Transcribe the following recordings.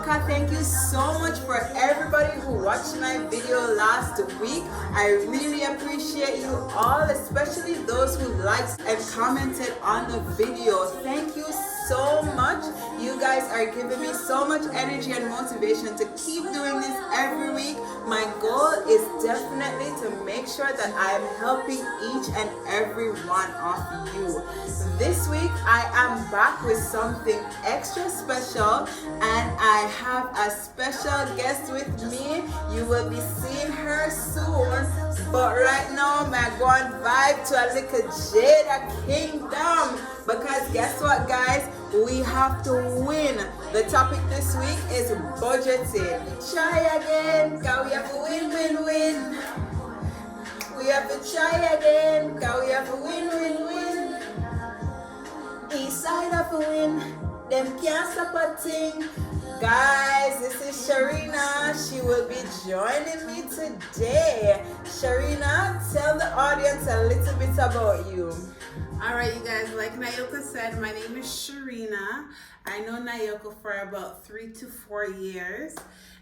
America. Thank you so much for everybody who watched my video last week. I really appreciate you all, especially those who liked and commented on the video. Thank you so much. You guys are giving me so much energy and motivation to keep doing this every week. My goal is definitely to make sure that I am helping each and every one of you. This week I am back with something extra special, and I have a special guest with me. You will be seeing her soon, but right now I'm going to vibe to a little Jada Kingdom, because guess what, guys? We have to win. The topic this week is budgeting. Try again, cause we have to win. We have to try again, cause we have to win. East side of a win, them can't stop a thing. Guys, this is Sharina. She will be joining me today. Sharina, tell the audience a little bit about you. Alright, you guys, like Nayoka said, my name is Sharina. I know Nayoka for about 3 to 4 years,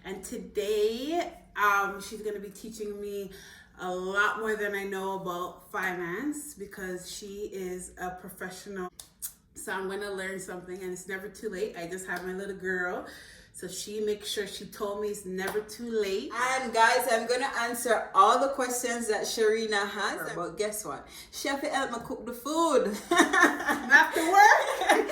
and today she's going to be teaching me a lot more than I know about finance, because she is a professional. So I'm going to learn something, and it's never too late. I just have my little girl, so she makes sure she told me it's never too late. And guys, I'm going to answer all the questions that Sharina has. But guess what? She have to help me cook the food. Not to work.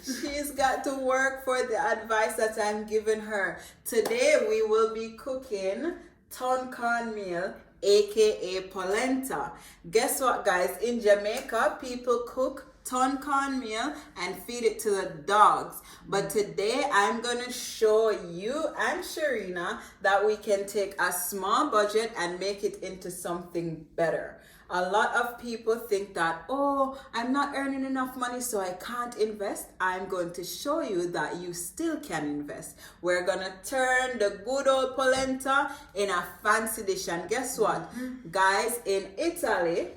She's got to work for the advice that I'm giving her. Today we will be cooking cornmeal, aka polenta. Guess what, guys? In Jamaica, people cook cornmeal and feed it to the dogs. But today I'm gonna show you and Sharina that we can take a small budget and make it into something better. A lot of people think that, oh, I'm not earning enough money, so I can't invest. I'm going to show you that you still can invest. We're gonna turn the good old polenta in a fancy dish. And guess what? Guys, in Italy,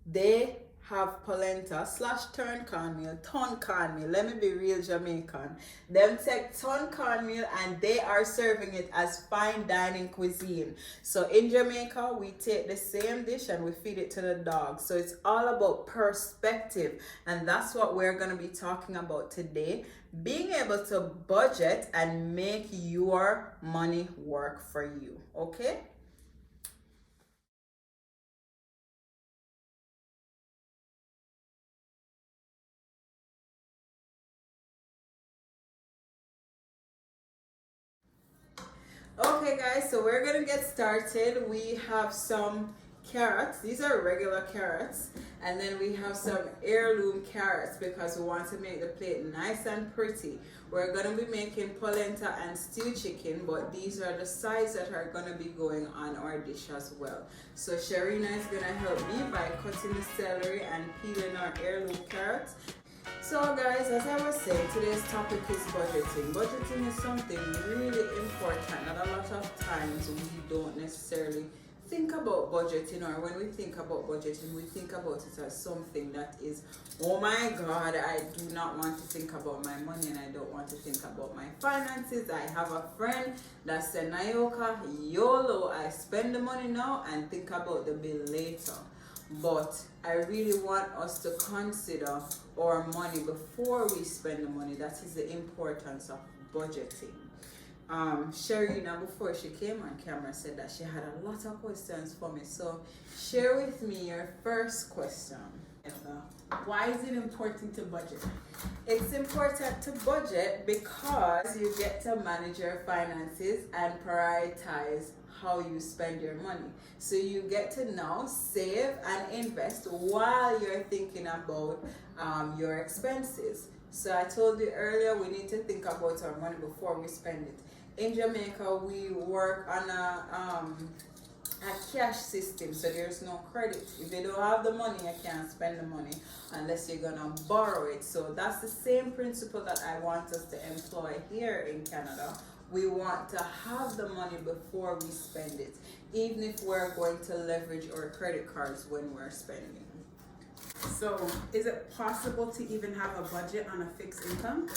they have polenta / ton cornmeal. Let me be real Jamaican. Them take ton cornmeal and they are serving it as fine dining cuisine. So in Jamaica, we take the same dish and we feed it to the dogs. So it's all about perspective, and that's what we're going to be talking about today. Being able to budget and make your money work for you. Okay? Okay guys, so we're gonna get started. We have some carrots. These are regular carrots, and then we have some heirloom carrots because we want to make the plate nice and pretty. We're gonna be making polenta and stewed chicken, but these are the sides that are gonna be going on our dish as well. So Sharina is gonna help me by cutting the celery and peeling our heirloom carrots. So guys, as I was saying, today's topic is budgeting. Budgeting is something really important that a lot of times we don't necessarily think about budgeting, or when we think about budgeting, we think about it as something that is, oh my God, I do not want to think about my money and I don't want to think about my finances. I have a friend that said, Nayoka, YOLO, I spend the money now and think about the bill later. But I really want us to consider our money before we spend the money. That is the importance of budgeting. Sharina, before she came on camera, said that she had a lot of questions for me. So share with me your first question. Why is it important to budget? It's important to budget because you get to manage your finances and prioritize how you spend your money. So you get to now save and invest while you're thinking about your expenses. So I told you earlier, we need to think about our money before we spend it. In Jamaica, we work on a cash system, so there's no credit. If you don't have the money, you can't spend the money unless you're gonna borrow it. So that's the same principle that I want us to employ here in Canada. We want to have the money before we spend it, even if we're going to leverage our credit cards when we're spending. So is it possible to even have a budget on a fixed income?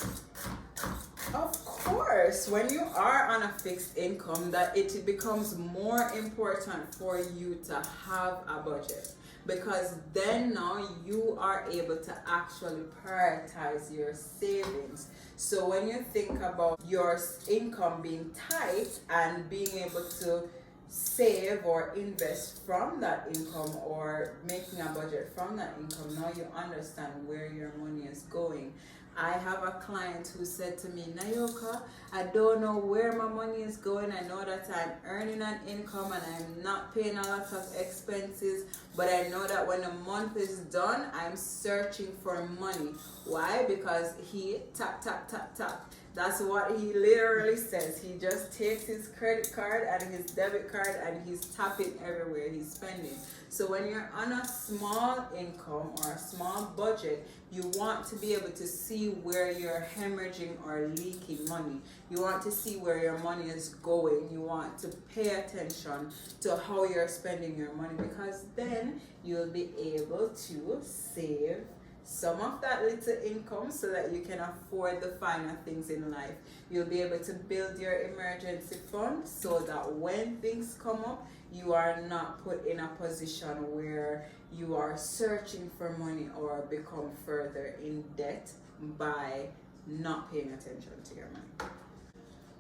Of course, when you are on a fixed income, that it becomes more important for you to have a budget, because then now you are able to actually prioritize your savings. So when you think about your income being tight and being able to save or invest from that income, or making a budget from that income, now you understand where your money is going. I have a client who said to me, Nayoka, I don't know where my money is going. I know that I'm earning an income and I'm not paying a lot of expenses, but I know that when the month is done, I'm searching for money. Why? Because he tap, tap, tap, tap. That's what he literally says. He just takes his credit card and his debit card and he's tapping everywhere he's spending. So when you're on a small income or a small budget, you want to be able to see where you're hemorrhaging or leaking money. You want to see where your money is going. You want to pay attention to how you're spending your money, because then you'll be able to save some of that little income so that you can afford the finer things in life. You'll be able to build your emergency fund so that when things come up, you are not put in a position where you are searching for money or become further in debt by not paying attention to your money.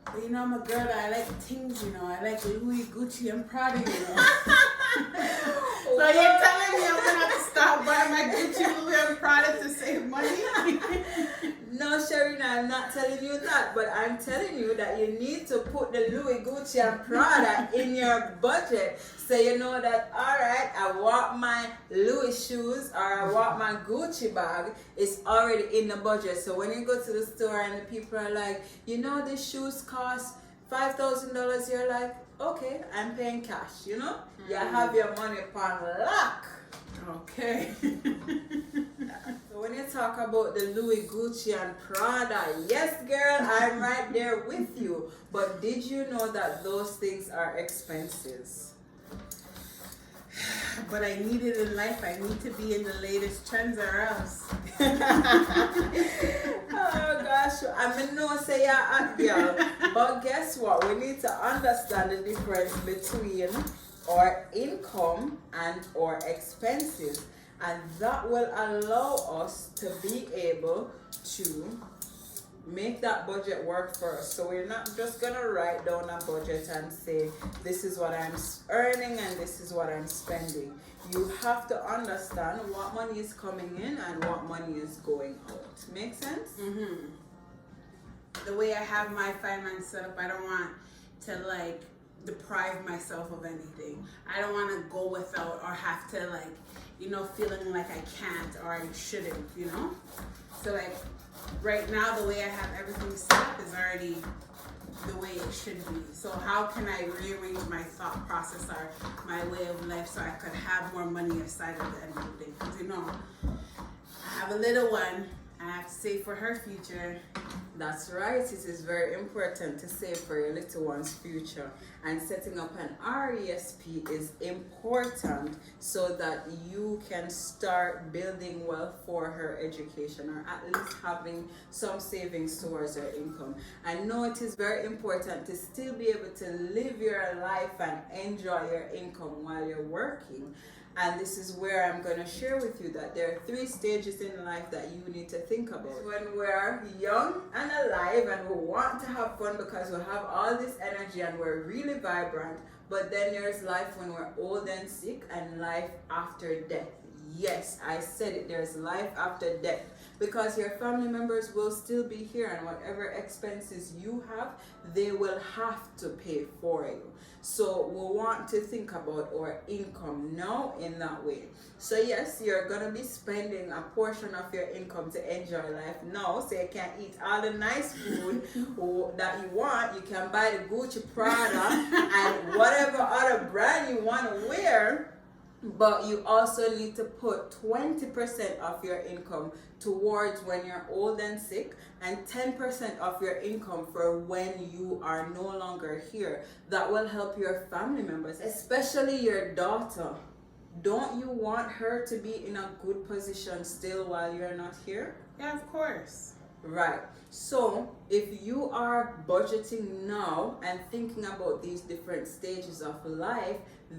But you know, I'm a girl that I like things, you know. I like Louis, Gucci, and Prada, you know. So you're telling me I'm going to have to stop buying my Gucci, Louis, and Prada to save money? No, Sharina, I'm not telling you that, but I'm telling you that you need to put the Louis, Gucci, and Prada in your budget, so you know that, all right, I want my Louis shoes or I want my Gucci bag. It's already in the budget. So when you go to the store and the people are like, you know, the shoes cost $5,000, you're like, okay, I'm paying cash, you know? You have your money upon lock. Okay. So when you talk about the Louis, Gucci, and Prada, yes, girl, I'm right there with you. But did you know that those things are expenses? But I need it in life. I need to be in the latest trends or else. Oh gosh, I mean, no say you're a girl, but guess what? We need to understand the difference between our income and our expenses, and that will allow us to be able to make that budget work for us. So we're not just gonna write down a budget and say this is what I'm earning and this is what I'm spending. You have to understand what money is coming in and what money is going out. Make sense? Mm-hmm. The way I have my finance set up, I don't want to like deprive myself of anything. I don't want to go without or have to like, you know, feeling like I can't or I shouldn't, you know? So like right now, the way I have everything set up is already the way it should be. So how can I rearrange my thought process or my way of life so I could have more money aside at the end of the day? Because you know, I have a little one. I have to save for her future. That's right. It is very important to save for your little one's future, and setting up an RESP is important so that you can start building wealth for her education, or at least having some savings towards her income. I know it is very important to still be able to live your life and enjoy your income while you're working. And this is where I'm going to share with you that there are 3 stages in life that you need to think about. When we're young and alive and we want to have fun because we have all this energy and we're really vibrant, but then there's life when we're old and sick, and life after death. Yes, I said it, there's life after death, because your family members will still be here, and whatever expenses you have, they will have to pay for you. So we want to think about our income now in that way. So yes, you're going to be spending a portion of your income to enjoy life now, so you can eat all the nice food that you want. You can buy the Gucci, Prada, and whatever other brand you want to wear. But you also need to put 20% of your income towards when you're old and sick, and 10% of your income for when you are no longer here. That will help your family members, especially your daughter. Don't you want her to be in a good position still while you're not here? Yeah, of course. Right. So if you are budgeting now and thinking about these different stages of life,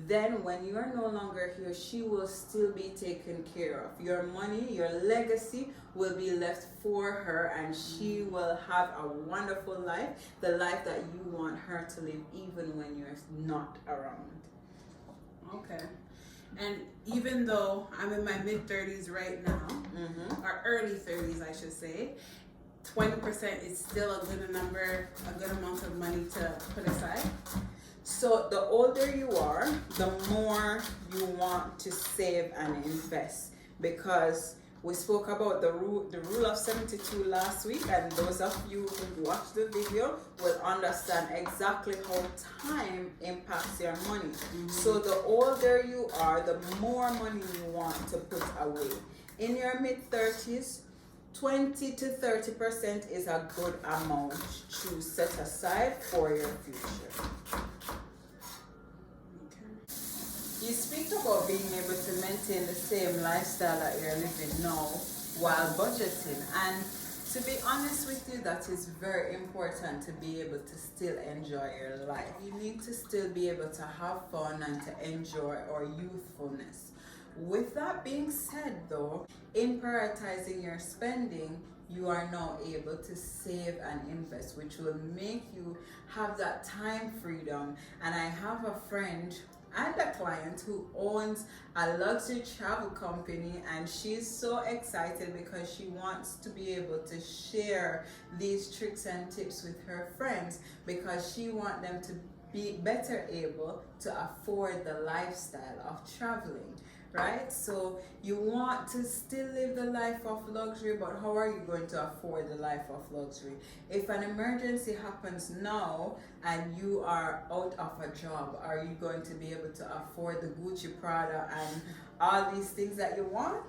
then when you are no longer here, she will still be taken care of. Your money, your legacy will be left for her, and she will have a wonderful life, the life that you want her to live even when you're not around. Okay. And even though I'm in my mid-30s right now, or early 30s, I should say, 20% is still a good number, a good amount of money to put aside. So the older you are, the more you want to save and invest, because we spoke about the rule of 72 last week, and those of you who watched the video will understand exactly how time impacts your money. So the older you are, the more money you want to put away. In your mid-30s, 20 to 30% is a good amount to set aside for your future. You speak about being able to maintain the same lifestyle that you're living now while budgeting, and to be honest with you, that is very important to be able to still enjoy your life. You need to still be able to have fun and to enjoy our youthfulness. With that being said though, in prioritizing your spending, you are now able to save and invest, which will make you have that time freedom. And I have a friend and a client who owns a luxury travel company, and she's so excited because she wants to be able to share these tricks and tips with her friends, because she wants them to be better able to afford the lifestyle of traveling. Right? So you want to still live the life of luxury, but how are you going to afford the life of luxury? If an emergency happens now and you are out of a job, are you going to be able to afford the Gucci, Prada, and all these things that you want?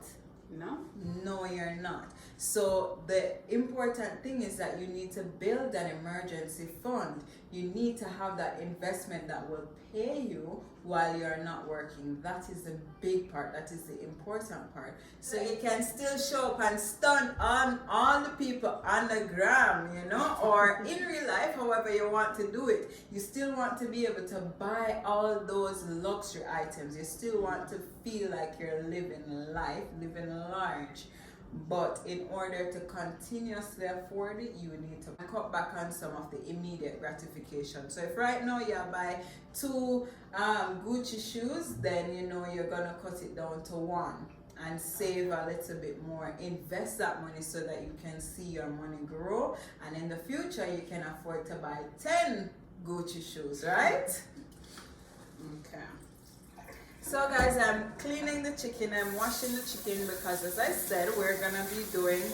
No, you're not. So the important thing is that you need to build an emergency fund. You need to have that investment that will pay you while you're not working. That is the big part. That is the important part. So you can still show up and stun on all the people on the gram, or in real life, however you want to do it. You still want to be able to buy all those luxury items. You still want to feel like you're living life, living large. But in order to continuously afford it, you need to cut back on some of the immediate gratification. So if right now you buy 2 Gucci shoes, then you're gonna cut it down to 1 and save a little bit more. Invest that money so that you can see your money grow, and in the future you can afford to buy 10 Gucci shoes, right? Okay. So guys, I'm cleaning the chicken, I'm washing the chicken, because as I said, we're gonna be doing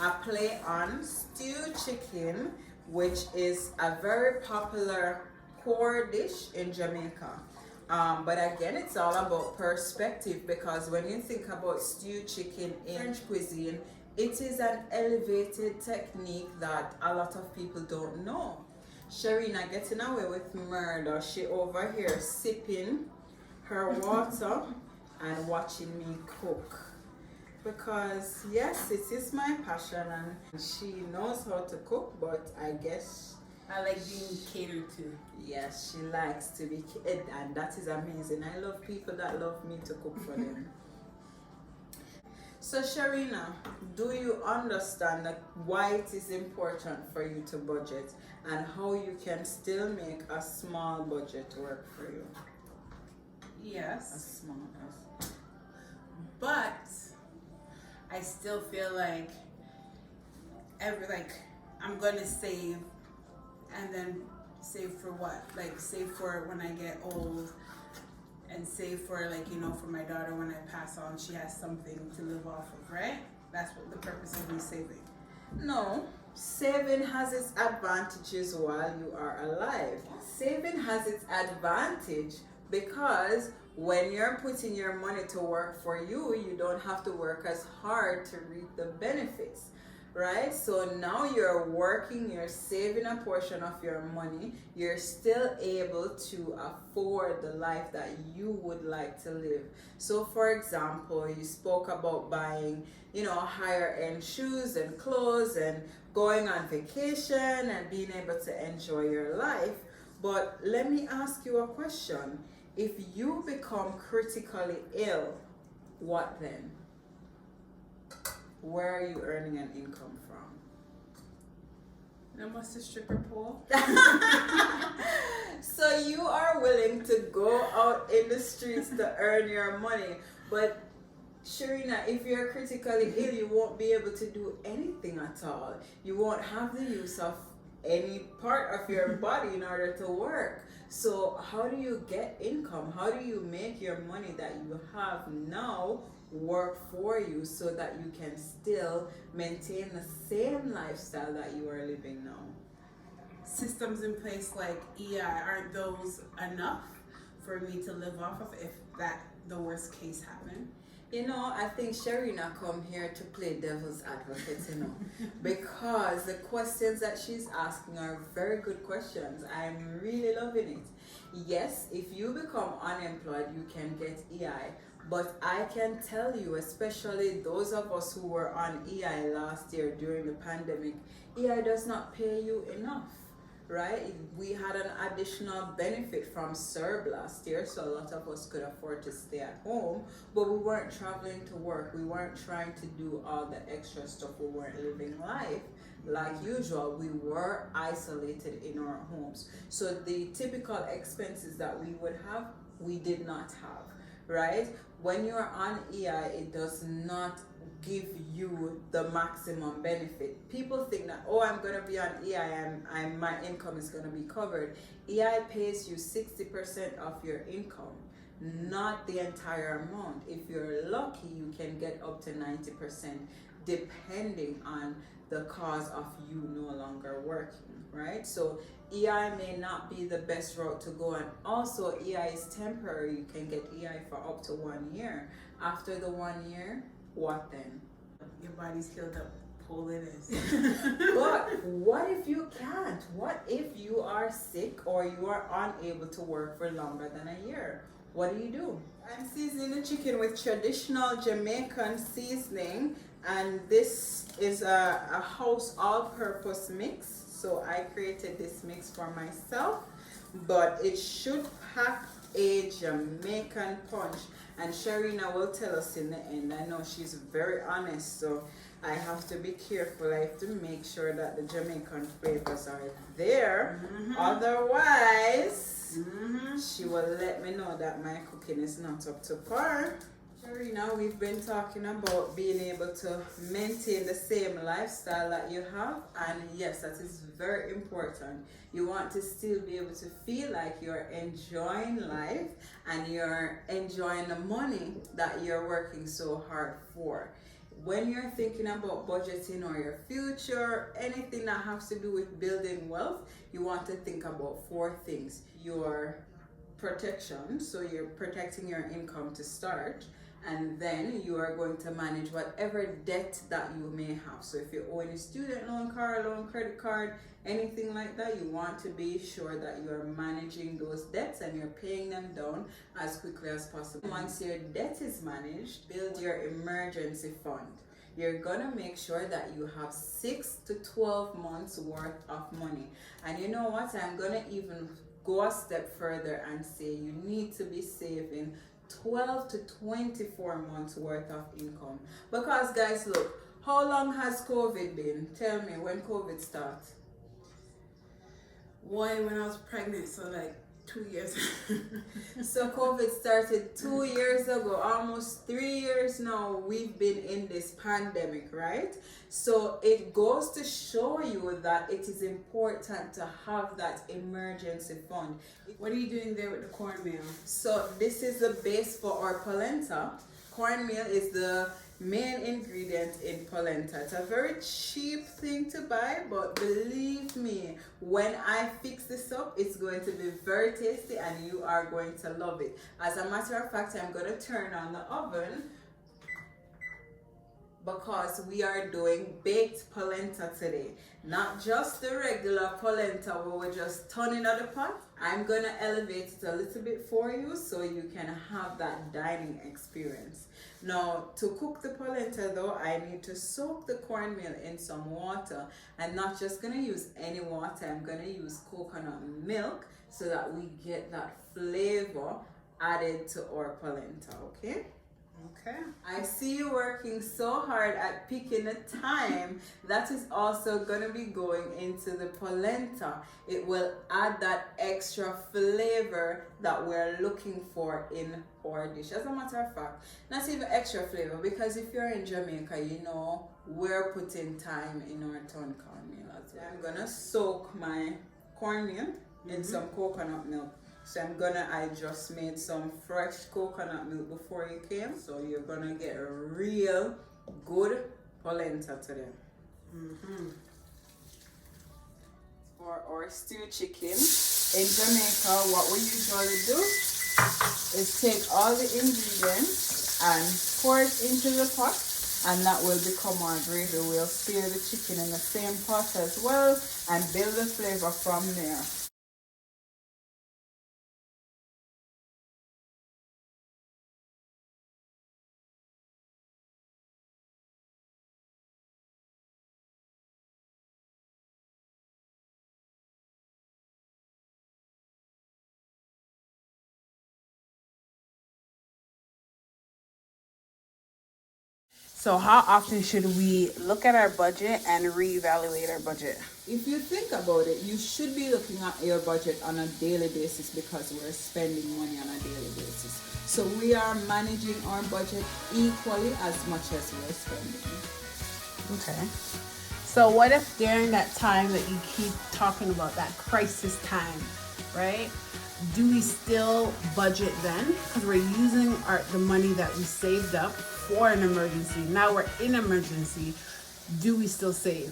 a play on stewed chicken, which is a very popular core dish in Jamaica. But again, it's all about perspective, because when you think about stewed chicken in French cuisine, it is an elevated technique that a lot of people don't know. Sharina getting away with murder. She over here sipping her water and watching me cook, because yes, it is my passion, and she knows how to cook, but I guess I like being catered to. Yes, she likes to be, and that is amazing. I love people that love me to cook for them. So Sharina, do you understand that why it is important for you to budget, and how you can still make a small budget work for you? Yes. A small budget. But I still feel like I'm gonna save, and then save for what? Like save for when I get old, and save for for my daughter when I pass on, she has something to live off of, right? That's what the purpose of me saving. No, saving has its advantages while you are alive. Saving has its advantage because when you're putting your money to work for you, you don't have to work as hard to reap the benefits. right? So now you're working, you're saving a portion of your money, you're still able to afford the life that you would like to live. So for example, you spoke about buying, higher end shoes and clothes and going on vacation and being able to enjoy your life. But let me ask you a question. If you become critically ill, what then? Where are you earning an income from? No must a stripper pole. So you are willing to go out in the streets to earn your money. But Sharina, if you're critically ill, you won't be able to do anything at all. You won't have the use of any part of your body in order to work. So how do you get income? How do you make your money that you have now work for you so that you can still maintain the same lifestyle that you are living now? Systems in place like EI, aren't those enough for me to live off of if that the worst case happened? I think Sharina come here to play devil's advocate, because the questions that she's asking are very good questions. I'm really loving it. Yes, if you become unemployed, you can get EI. But I can tell you, especially those of us who were on EI last year during the pandemic, EI does not pay you enough. Right? We had an additional benefit from CERB last year, so a lot of us could afford to stay at home, but we weren't traveling to work. We weren't trying to do all the extra stuff. We weren't living life like usual. We were isolated in our homes. So the typical expenses that we would have, we did not have, right? When you're on EI, it does not give you the maximum benefit. People think that, I'm going to be on EI and my income is going to be covered. EI pays you 60% of your income, not the entire amount. If you're lucky, you can get up to 90% depending on the cause of you no longer working, right? So EI may not be the best route to go, and also EI is temporary. You can get EI for up to 1 year. After the 1 year, what then? Your body's healed up. Pull it is. But what if you can't? What if you are sick or you are unable to work for longer than a year? What do? I'm seasoning the chicken with traditional Jamaican seasoning, and this is a house all-purpose mix. So I created this mix for myself, but it should pack a Jamaican punch. And Sharina will tell us in the end. I know she's very honest, so I have to be careful. I have to make sure that the Jamaican flavors are there. Otherwise, she will let me know that my cooking is not up to par. Sharina, we've been talking about being able to maintain the same lifestyle that you have, and yes, that is very important. You want to still be able to feel like you're enjoying life and you're enjoying the money that you're working so hard for. When you're thinking about budgeting or your future, anything that has to do with building wealth, you want to think about 4 things. Your protection, so you're protecting your income to start, and then you are going to manage whatever debt that you may have. So if you owe any student loan, car loan, credit card, anything like that, you want to be sure that you are managing those debts and you're paying them down as quickly as possible. Once your debt is managed, build your emergency fund. You're gonna make sure that you have 6 to 12 months worth of money. And you know what? I'm gonna even go a step further and say you need to be saving 12 to 24 months worth of income. Because guys, look, how long has COVID been? Tell me, when COVID started? When I was pregnant, so like 2 years. So COVID started 2 years ago, almost 3 years now. We've been in this pandemic, right? So it goes to show you that it is important to have that emergency fund. What are you doing there with the cornmeal? So this is the base for our polenta. Cornmeal is the main ingredient in polenta. It's a very cheap thing to buy, but believe me, when I fix this up, it's going to be very tasty and you are going to love it. As a matter of fact, I'm going to turn on the oven because we are doing baked polenta today. Not just the regular polenta where we're just turning out the pot. I'm gonna elevate it a little bit for you so you can have that dining experience. Now, to cook the polenta though, I need to soak the cornmeal in some water. I'm not just gonna use any water, I'm gonna use coconut milk so that we get that flavor added to our polenta, okay? Okay. I see you working so hard at picking the time. That is also going to be going into the polenta. It will add that extra flavor that we're looking for in our dish. As a matter of fact, not even extra flavor, because if you're in Jamaica, you know we're putting time in our ton cornmeal as well. I'm going to soak my cornmeal in some coconut milk. So I just made some fresh coconut milk before you came. So you're gonna get a real good polenta today. For our stewed chicken, in Jamaica, what we usually do is take all the ingredients and pour it into the pot, and that will become our gravy. We'll sear the chicken in the same pot as well and build the flavor from there. So how often should we look at our budget and reevaluate our budget? If you think about it, you should be looking at your budget on a daily basis because we're spending money on a daily basis. So we are managing our budget equally as much as we're spending. Okay. So what if during that time that you keep talking about, that crisis time, right? Do we still budget then? Because we're using the money that we saved up for an emergency. Now we're in emergency. Do we still save?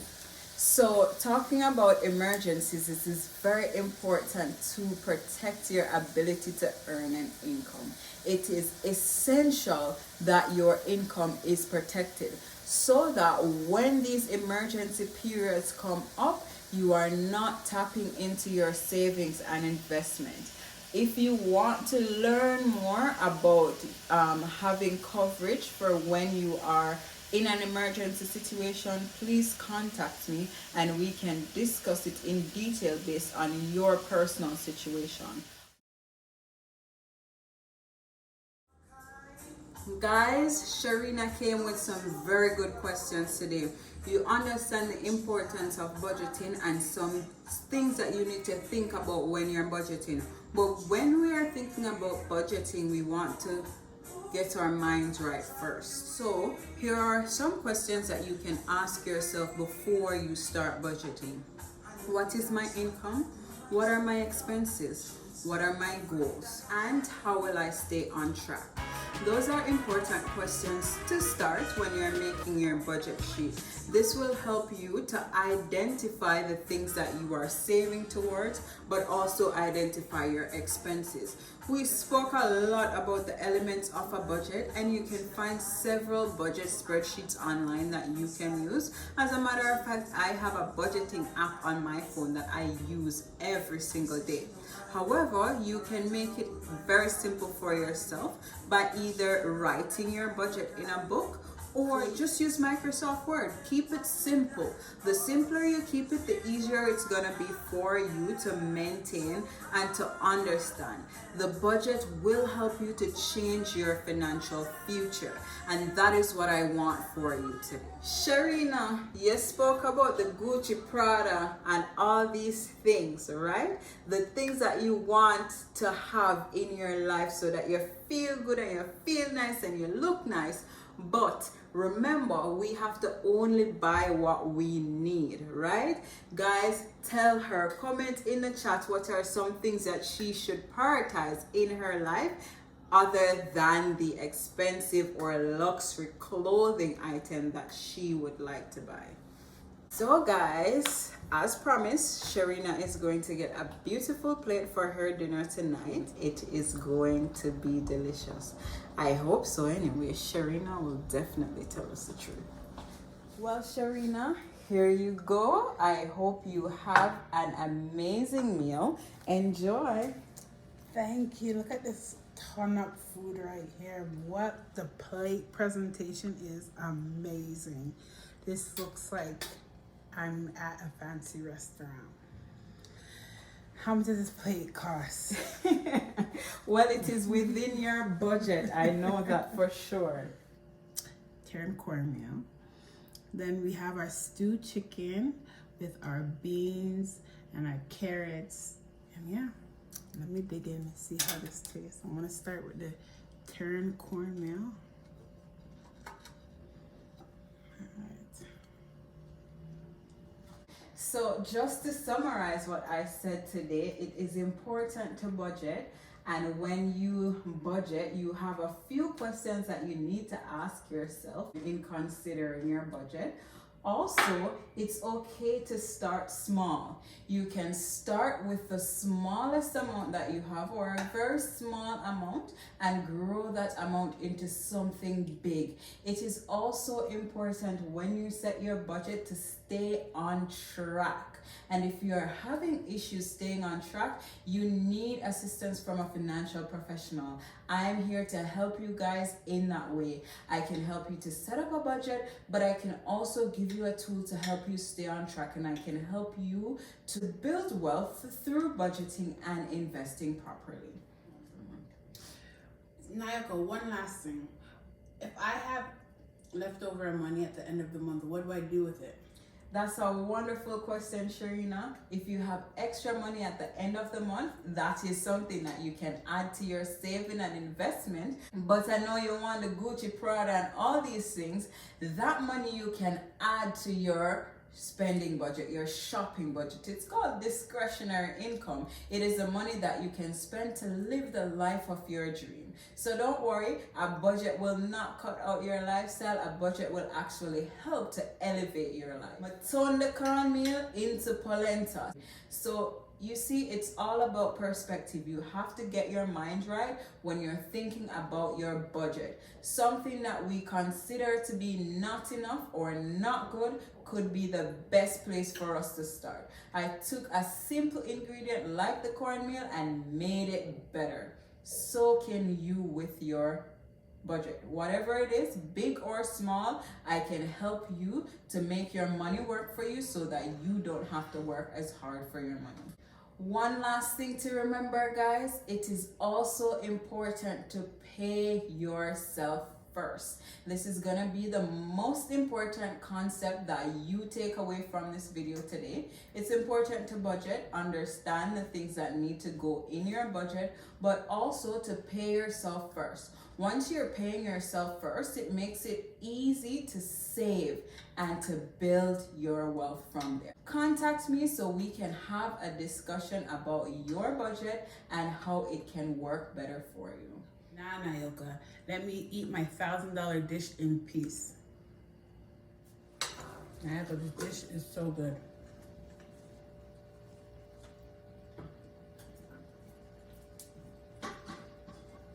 So talking about emergencies, it is very important to protect your ability to earn an income. It is essential that your income is protected so that when these emergency periods come up, you are not tapping into your savings and investment. If you want to learn more about having coverage for when you are in an emergency situation, please contact me and we can discuss it in detail based on your personal situation. Guys, Sharina came with some very good questions today. You understand the importance of budgeting and some things that you need to think about when you're budgeting. But when we are thinking about budgeting, we want to get our minds right first. So here are some questions that you can ask yourself before you start budgeting. What is my income? What are my expenses? What are my goals? And how will I stay on track? Those are important questions to start when you're making your budget sheet. This will help you to identify the things that you are saving towards, but also identify your expenses. We spoke a lot about the elements of a budget, and you can find several budget spreadsheets online that you can use. As a matter of fact, I have a budgeting app on my phone that I use every single day. However, you can make it very simple for yourself by either writing your budget in a book or just use Microsoft Word. Keep it simple. The simpler you keep it, the easier it's gonna be for you to maintain and to understand. The budget will help you to change your financial future, and that is what I want for you today. Sharina, you spoke about the Gucci, Prada, and all these things, right? The things that you want to have in your life so that you feel good and you feel nice and you look nice. But remember, we have to only buy what we need, right? Guys, tell her, comment in the chat what are some things that she should prioritize in her life other than the expensive or luxury clothing item that she would like to buy. So guys, as promised, Sharina is going to get a beautiful plate for her dinner tonight. It is going to be delicious. I hope so anyway. Sharina will definitely tell us the truth. Well, Sharina, here you go. I hope you have an amazing meal. Enjoy. Thank you. Look at this ton of food right here. What the plate presentation is amazing. This looks like I'm at a fancy restaurant. How much does this plate cost? Well, it is within your budget. I know that for sure. Turned cornmeal. Then we have our stewed chicken with our beans and our carrots. And yeah, let me dig in and see how this tastes. I want to start with the turned cornmeal. So just to summarize what I said today, it is important to budget. And when you budget, you have a few questions that you need to ask yourself in considering your budget. Also, it's okay to start small. You can start with the smallest amount that you have or a very small amount and grow that amount into something big. It is also important when you set your budget to stay on track. And if you're having issues staying on track, you need assistance from a financial professional. I'm here to help you guys in that way. I can help you to set up a budget, but I can also give you a tool to help you stay on track, and I can help you to build wealth through budgeting and investing properly. Nayoko, one last thing. If I have leftover money at the end of the month, what do I do with it? That's a wonderful question, Sharina. If you have extra money at the end of the month, that is something that you can add to your saving and investment. But I know you want the Gucci, Prada, and all these things. That money you can add to your spending budget, your shopping budget. It's called discretionary income. It is the money that you can spend to live the life of your dream. So don't worry, a budget will not cut out your lifestyle. A budget will actually help to elevate your life. But turn the cornmeal into polenta. So you see, it's all about perspective. You have to get your mind right when you're thinking about your budget. Something that we consider to be not enough or not good could be the best place for us to start. I took a simple ingredient like the cornmeal and made it better. So can you with your budget. Whatever it is, big or small, I can help you to make your money work for you so that you don't have to work as hard for your money. One last thing to remember, guys, it is also important to pay yourself first. This is gonna be the most important concept that you take away from this video today. It's important to budget, understand the things that need to go in your budget, but also to pay yourself first. Once you're paying yourself first, it makes it easy to save and to build your wealth from there. Contact me so we can have a discussion about your budget and how it can work better for you. Nah, Nayoka, let me eat my $1,000 dish in peace. Nayoka, this dish is so good.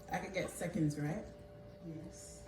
I could get seconds, right? Yes.